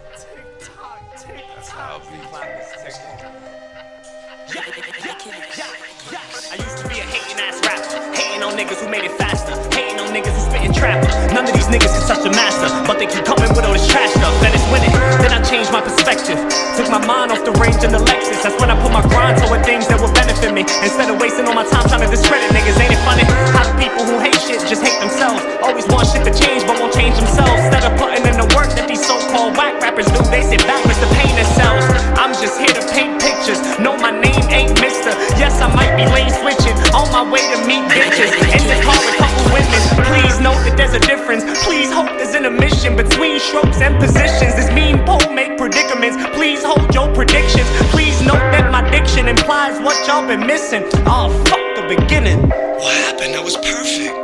on niggas who made it faster. Hating on niggas who spitting trapper. None of these niggas can touch the master, but they keep coming with all this trash stuff. Then it's winning. Then I changed my perspective. Took my mind off the range in the Lexus. That's when I put my grind toward things that would benefit me. Instead of wasting all my time trying to discredit niggas. Ain't it funny how the people who hate shit just hate themselves? Always want shit to change but won't change themselves. Instead of putting in the work that these so-called whack rappers do, they sit back with the pain themselves. I'm just here to paint pictures. No, my name ain't Mister. Yes, I might be lane switching. On my way to meet bitches. In the car with a couple women. Please note that there's a difference. Please hope there's an omission between strokes and positions. This mean pole make predicaments. Please hold your predictions. Please note that my diction implies what y'all been missing. Oh, fuck the beginning. What happened? That was perfect.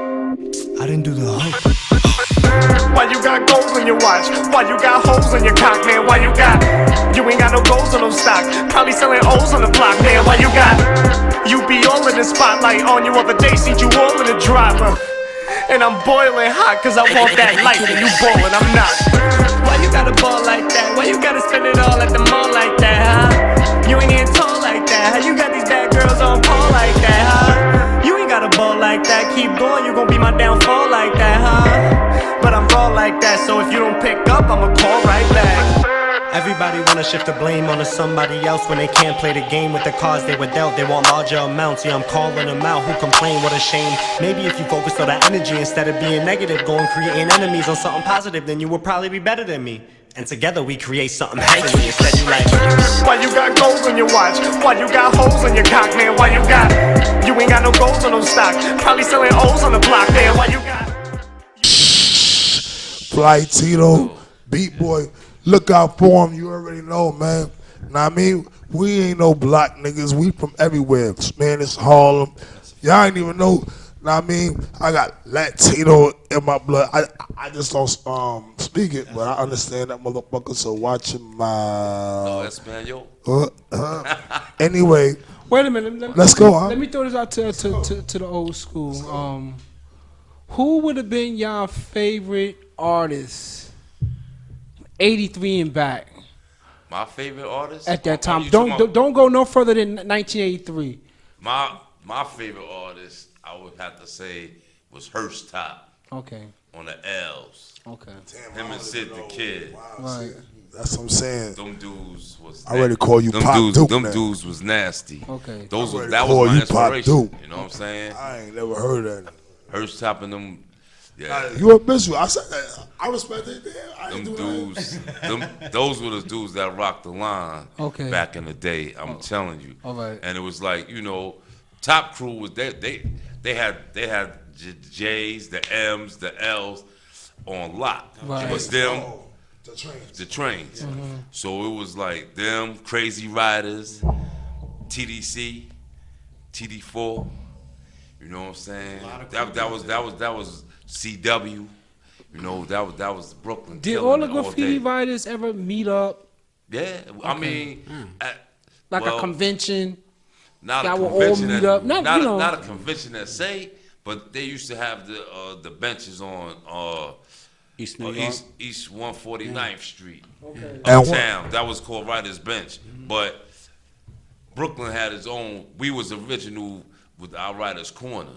I didn't do the hook. Why you got gold on your watch? Why you got holes on your cock, man? Why you ain't got no goals on no stock? Probably selling O's on the block, man. Why you be all in the spotlight on you other day, seen you all in the driver. And I'm boiling hot cause I want that light and you ballin', I'm not. Why you gotta ball like that? Why you gotta spend it all at the mall like that, huh? You ain't getting tall like that. How you got these bad girls on call like that, huh? You ain't gotta ball like that. Keep going, you gon' be my downfall like that, huh? But I'm raw like that, so if you don't pick up, I'ma call right back. Everybody wanna shift the blame onto somebody else when they can't play the game with the cards they were dealt. They want larger amounts, yeah, I'm calling them out. Who complain? What a shame. Maybe if you focused on that energy instead of being negative, going creating enemies on something positive, then you would probably be better than me. And together we create something heavenly. Instead you like, why you got gold on your watch? Why you got holes on your cock, man? Why you ain't got no goals on no stock? Probably selling O's on the block, man. Why you got Fly Tito, Beat Boy, look out for him. You already know, man. Know what I mean? We ain't no block niggas. We from everywhere. Spanish, Harlem. Y'all ain't even know. Know what I mean? I got Latino in my blood. I just don't speak it, but I understand that motherfucker. So watch him. Espanol. Anyway. Wait a minute. Let's go. Huh? Let me throw this out to the old school. Who would have been y'all favorite artist, 83 and back? My favorite artist at that time. Don't go no further than 1983. My favorite artist, I would have to say, was Hearst Top. Okay. On the L's. Okay. Him and Sid the Kid. Wow, right. That's what I'm saying. Them dudes was. I already call you Pop Duke. Them dudes was nasty. Okay. That was my inspiration. You know what I'm saying? I ain't never heard of that. Hearst Top and them. Yeah. You a bitch. I said that. I respect it. Them dudes, those were the dudes that rocked the line back in the day. I'm telling you. All right. And it was like, you know, Top Crew was they had the J's, the M's, the L's on lock. Right. It was them. The trains. Mm-hmm. So it was like them, Crazy Riders, TDC, TD4. You know what I'm saying? That was CW. You know, that was Brooklyn. Did all the graffiti writers ever meet up? Yeah, I mean, a convention. Not that a will convention all meet that, up. Not a convention that say, but they used to have the benches on East New York? East 149th Street, okay. Uptown. That was called Writers Bench. But Brooklyn had its own. We was original with our Writers Corner.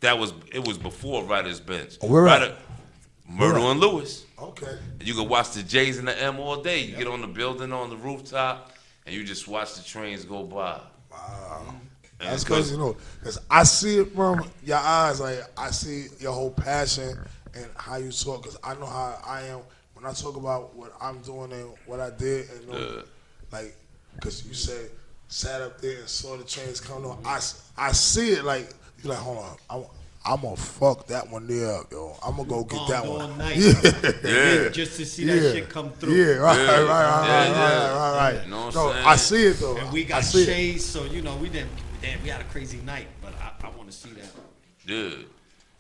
It was before Writers Bench. Myrtle and Lewis. Okay. And you can watch the J's and the M all day. You get on the building on the rooftop, and you just watch the trains go by. Wow. That's crazy, you know, because I see it from your eyes. Like, I see your whole passion and how you talk, because I know how I am when I talk about what I'm doing and what I did. And like, because you said, sat up there and saw the trains coming on. I see it like, you're like, hold on, I'm gonna fuck that one there, yo. I'm gonna go get that one. Night. Yeah. Just to see that shit come through. Yeah, right. You know what no, I'm saying? I see it though. And we got shades, so you know we had a crazy night, but I want to see that. Yeah,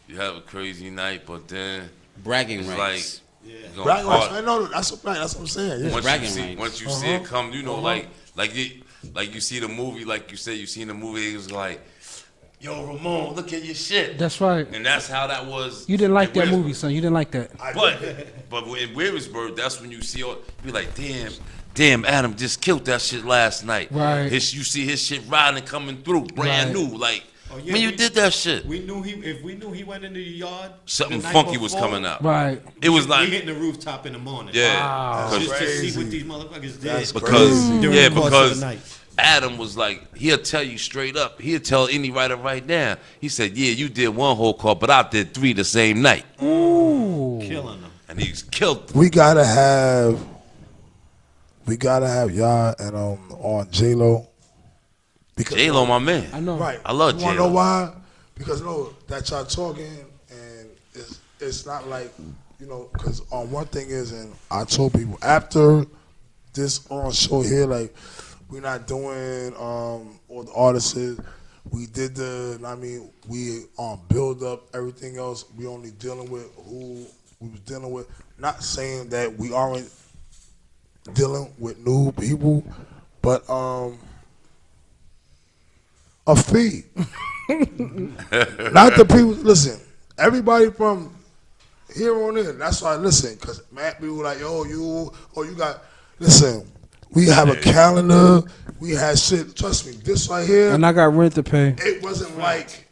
you have a crazy night, but then bragging rights. Like, bragging rights. I know that's what I'm saying. Yeah. Once you see it come, you know, like you see the movie, like you said, you seen the movie. It was like, yo, Ramon, look at your shit. That's right. And that's how that was. You didn't like that movie, son. You didn't like that. But in Williamsburg, that's when you see all. You be like, damn, Adam just killed that shit last night. Right. You see his shit riding and coming through, brand new. Like, Oh, yeah, when you we- did that shit. If we knew he went into the yard, Something the night funky was before, coming out. Right. It was we like, hitting the rooftop in the morning. yeah, Just to crazy. see what these motherfuckers did. That's because crazy. During yeah, the course of because the night. Adam was like, he'll tell you straight up. He'll tell any writer right now. He said, yeah, you did one whole call, but I did 3 the same night, Killing them. and he's killed them. We gotta have y'all and on J-Lo. Because J-Lo, my man. I know. right. I love You wanna J-Lo. know why? Because that y'all talking and it's not like, because one thing is, and I told people after this on show here, like, we're not doing all the artists. We did we build up everything else. We only dealing with who we was dealing with. Not saying that we aren't dealing with new people, but a fee. Not the people. Listen, everybody from here on in. That's why I listen, because Matt people like, you got. Listen, we have a calendar. We had shit. Trust me, this right here. And I got rent to pay. It wasn't like,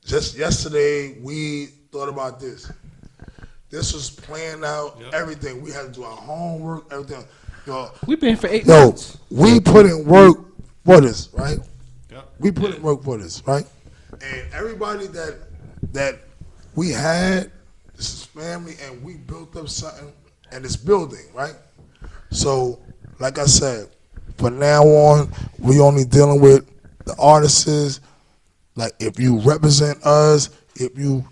just yesterday we thought about this. This was planned out, everything. We had to do our homework, everything. We been for 8 months. We put in work for this, right? Yep. We put in work for this, right? And everybody that we had, this is family, and we built up something in this building, right? So, like I said, from now on, we only dealing with the artists. Like, if you represent us, if you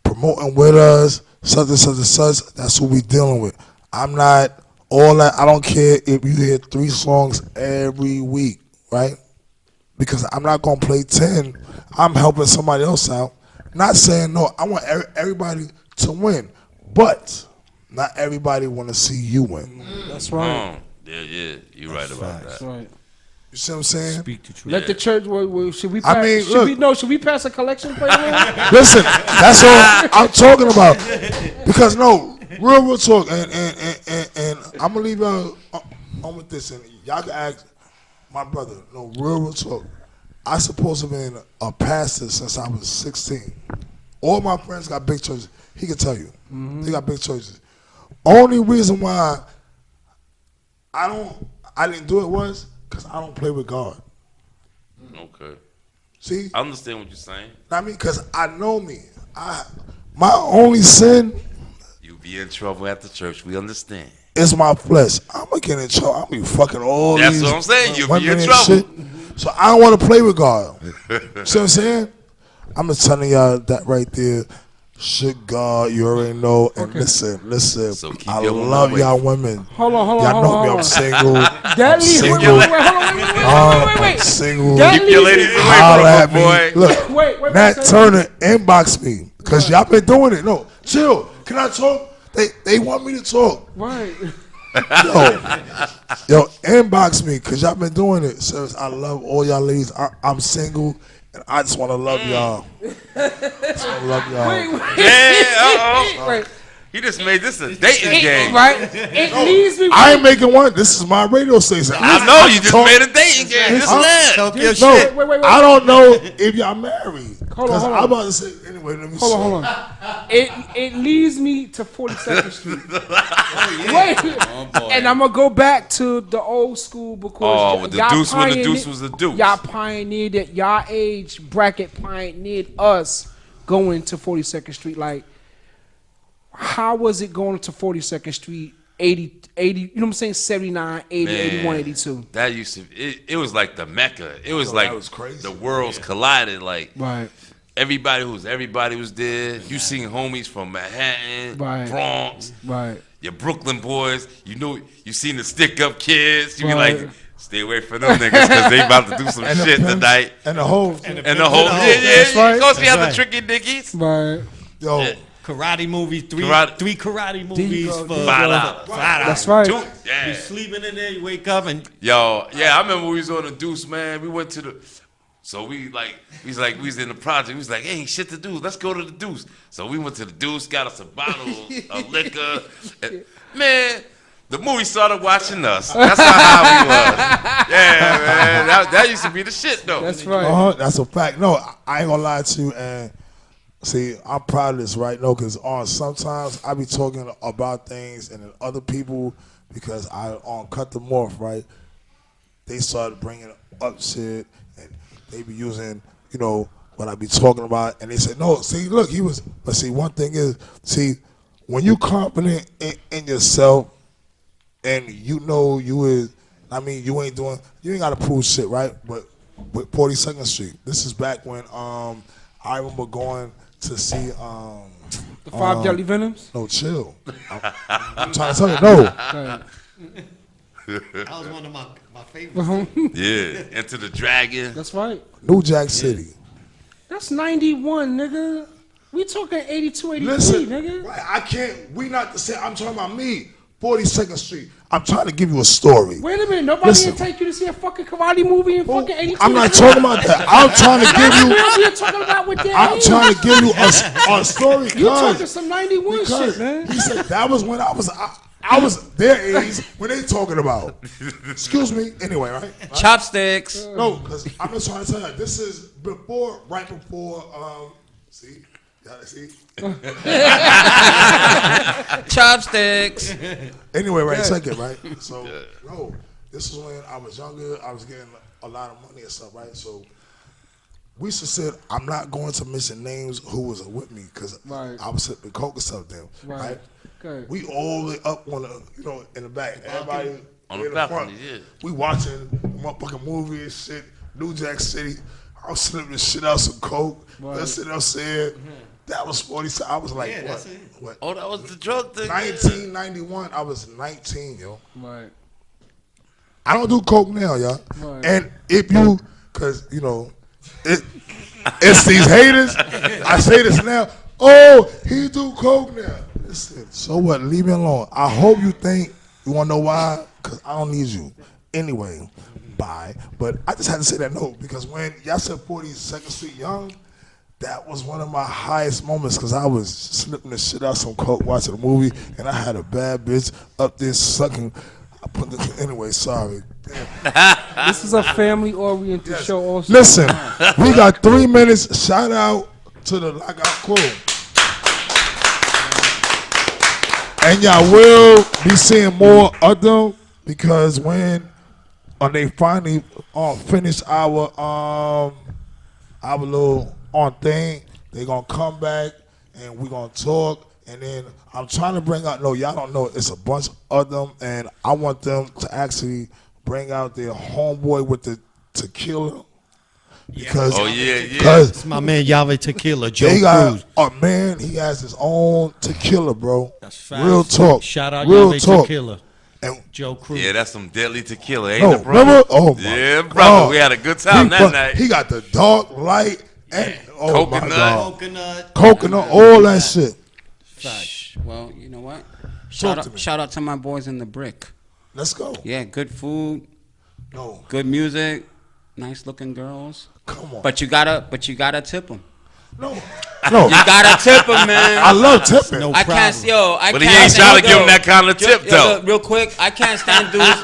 promoting with us, such and such and such, that's what we dealing with. I'm not all that. I don't care if you hear 3 songs every week, right? Because I'm not gonna play 10. I'm helping somebody else out. Not saying no. I want everybody to win, but not everybody want to see you win. That's right. Yeah, you're right about That's that. right. You see what I'm saying? Speak the truth. Let the church. Should we? I Pass, mean, should we pass a collection plate? Listen, that's all I'm talking about. Because real talk, and I'm gonna leave y'all on with this, and y'all can ask my brother. No, real talk. I supposed to have been a pastor since I was 16. All my friends got big churches. He can tell you, they got big churches. Only reason why I didn't do it was because I don't play with God. Okay. See? I understand what you're saying. I mean, because I know me. My only sin You be in trouble at the church. We understand. is my flesh. I'm going to get in trouble. I'll be fucking all That's these what I'm saying. You be women in and trouble. shit. So I don't want to play with God. See what I'm saying? I'm just telling y'all that right there. Shit, God, you already know. And listen. So keep I your woman love away y'all from women. Hold on. Y'all know me. I'm single. That leaves. single. Wait. I'm single. That Keep your leaves ladies me- away Holla from at her, me. boy. Look, Wait, Nat Turner inbox me because y'all been doing it. No, chill. Can I talk? They want me to talk. Right. Yo, inbox me because y'all been doing it. So I love all y'all ladies. I'm single and I just want to love y'all. Just want to love y'all. Wait. He just made this a dating game. Right. It leaves me. I ain't making one. This is my radio station. I know you just made a dating game. Just let. Talk your No, shit. Wait. I don't know if y'all married. Hold on. I'm about to say anyway. Let me Hold on. It leads me to 42nd Street. Wait. And I'm gonna go back to the old school because Oh, with the y'all deuce when the pioneered- deuce was the deuce. Y'all pioneered it. Y'all age bracket pioneered us going to 42nd Street. Like, how was it going to 42nd Street? 80, you know what I'm saying? 79, 80, Man, 81, 82. That used to. It was like the Mecca. It was like that was crazy. the worlds collided. Like Right. everybody was there. You seen homies from Manhattan, Right. Bronx, Right. your Brooklyn boys. You seen the stick up kids. You be Right. like, stay away from them niggas because they about to do some And the shit pimps tonight. And the whole. And the whole That's yeah. right. Go see how the That's tricky dickies. Right. Yo, Yeah. Karate movies, three karate movies go, for $5. $5. That's right. Two, yeah. You sleeping in there, you wake up and Yo, yeah, I remember we was on the Deuce, man. We went to the, so we was in the project. We was like, hey, shit to do. Let's go to the Deuce. So we went to the Deuce, got us a bottle of liquor. And, man, The movie started watching us. That's how high we was. Yeah, man. That used to be the shit, though. That's right. That's a fact. No, I ain't gonna lie to you. And see, I'm proud of this, right? No, because sometimes I be talking about things and then other people, because I cut them off, right? They started bringing up shit and they be using, you know, what I be talking about. And they said, no, see, look, he was. But see, one thing is, see, when you confident in yourself, and you know you is, I mean, you ain't gotta prove shit, right? But with 42nd Street, this is back when I remember going to see the 5 Deadly Venoms. No, chill. I'm trying to tell you, no. That was one of my favorites. Yeah, Enter the Dragon. That's right. New Jack City. That's 91, nigga. We talking 82, 83, Listen, nigga. right, I can't. We not the same. I'm talking about me. 42nd Street. I'm trying to give you a story. Wait a minute. Nobody didn't take you to see a fucking karate movie in fucking 82. I'm not talking about that. I'm trying to give you. You're talking about with that. I'm trying to give you a story. You talking some 91 shit, man. He said that was when I was their age when they talking about. Excuse me. Anyway, right? Chopsticks. No, because I'm just trying to tell you, this is right before. See. See? Chopsticks. Anyway, right, second, right? So, no, this is when I was younger. I was getting a lot of money and stuff, right? So, we used to say, I'm not going to mention names who was with me because I was sipping coke and stuff then, right? Okay. We all the way up on the, you know, in the back. Everybody on the balcony, yeah. We watching the motherfucking movie and shit, New Jack City. I was slipping the shit out some coke. That's what I said. That was 40. I was like, what? Oh, that was the drug thing. 1991. I was 19, yo. Right. I don't do coke now, y'all. Right. And if you, cause you know, it's these haters. I say this now. Oh, he do coke now. Listen, so what? Leave me alone. I hope you think you wanna know why? Cause I don't need you. Anyway, bye. But I just had to say that note because when y'all said 42nd Street Young. That was one of my highest moments because I was slipping the shit out some coke watching a movie and I had a bad bitch up there sucking. I put this anyway. Sorry. Damn. This is a family-oriented show. Also, listen, we got 3 minutes. Shout out to the Lockout Crew, and y'all will be seeing more of them because when they finally finish our little on thing, they gonna come back and we gonna talk, and then I'm trying to bring out, no, y'all don't know, it's a bunch of them, and I want them to actually bring out their homeboy with the tequila. Because, it's my man Yahweh Tequila, Joe Cruz. Oh man, he has his own tequila, bro. That's fast. Real talk. Shout out Real Yahweh talk. Tequila. And Joe Cruz. Yeah, that's some deadly tequila, ain't it, brother? Remember? Oh my yeah, brother. God. We had a good time that night. He got the dark light and coconut. My God. Coconut, all that shit. Well, you know what? Shout out to my boys in the Brick. Let's go. Yeah, good food. No. Good music. Nice looking girls. Come on. But you gotta tip them. No. You gotta tip them, man. I love tipping. I can't, but he ain't trying to give him that kind of tip, though. Real quick, I can't stand dudes.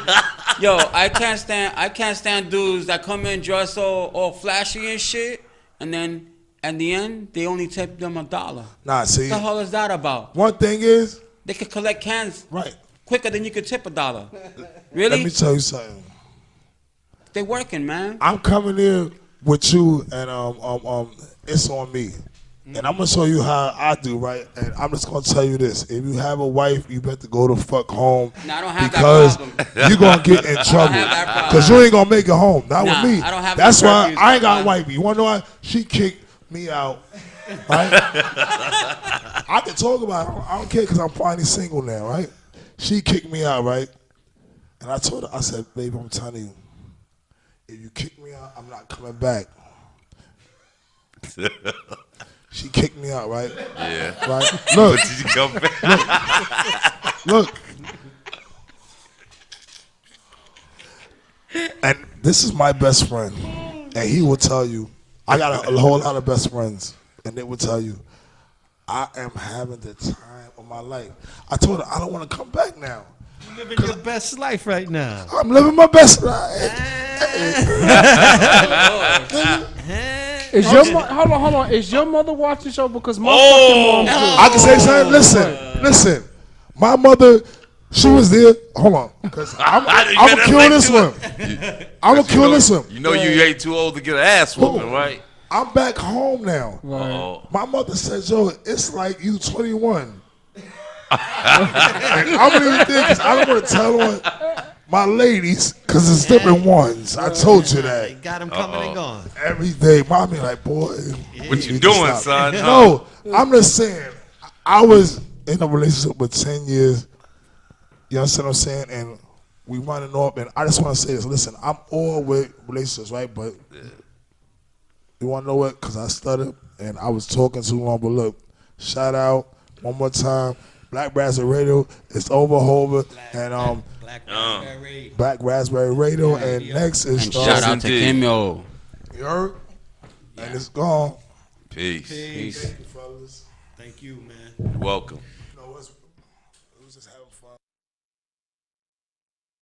I can't stand dudes that come in dressed all flashy and shit, and then at the end they only tip them $1. Nah, see. What the hell is that about? One thing is, they could collect cans quicker than you could tip $1. Really? Let me tell you something. They working, man. I'm coming in with you, and it's on me. And I'm gonna show you how I do, right? And I'm just gonna tell you this: if you have a wife, you better go the fuck home. No, I don't have because that problem. you're gonna get in trouble. Because you ain't gonna make it home. Not with me. I don't have That's why I ain't got that. wifey. You wanna know why? She kicked me out. Right? I can talk about it. I don't care because I'm finally single now, right? She kicked me out, right? And I told her, I said, babe, I'm telling you, if you kick me out, I'm not coming back. She kicked me out, right? Yeah. Right? Look. But did you come back? Look. And this is my best friend. And he will tell you, I got a whole lot of best friends. And they will tell you, I am having the time of my life. I told her, I don't want to come back now. You living your best life right now. I'm living my best life. Is your hold on? Is your mother watching the show? Because my fucking mom do. I can say something. Listen. My mother, she was there. Hold on, because I'm gonna kill this one. I'm gonna kill this one. You know you ain't too old to get an ass whooping, right? I'm back home now. Right. My mother said, "Yo, it's like you 21." I'm gonna even think, 'cause I don't want to tell on my ladies, because it's different ones. I told you that. Got them coming and gone. Every day, mommy like, boy, What you doing, son? No, I'm just saying, I was in a relationship with 10 years. You understand what I'm saying? And we running off, and I just want to say this. Listen, I'm all with relationships, right? But you want to know what? Because I stuttered, and I was talking too long. But look, shout out one more time. Black Raspberry Radio is over, and Black Raspberry Radio, and next is And shout out to Kimyo. You heard? And it's gone. Peace. Peace. Thank you, fellas. Thank you, man. You're welcome.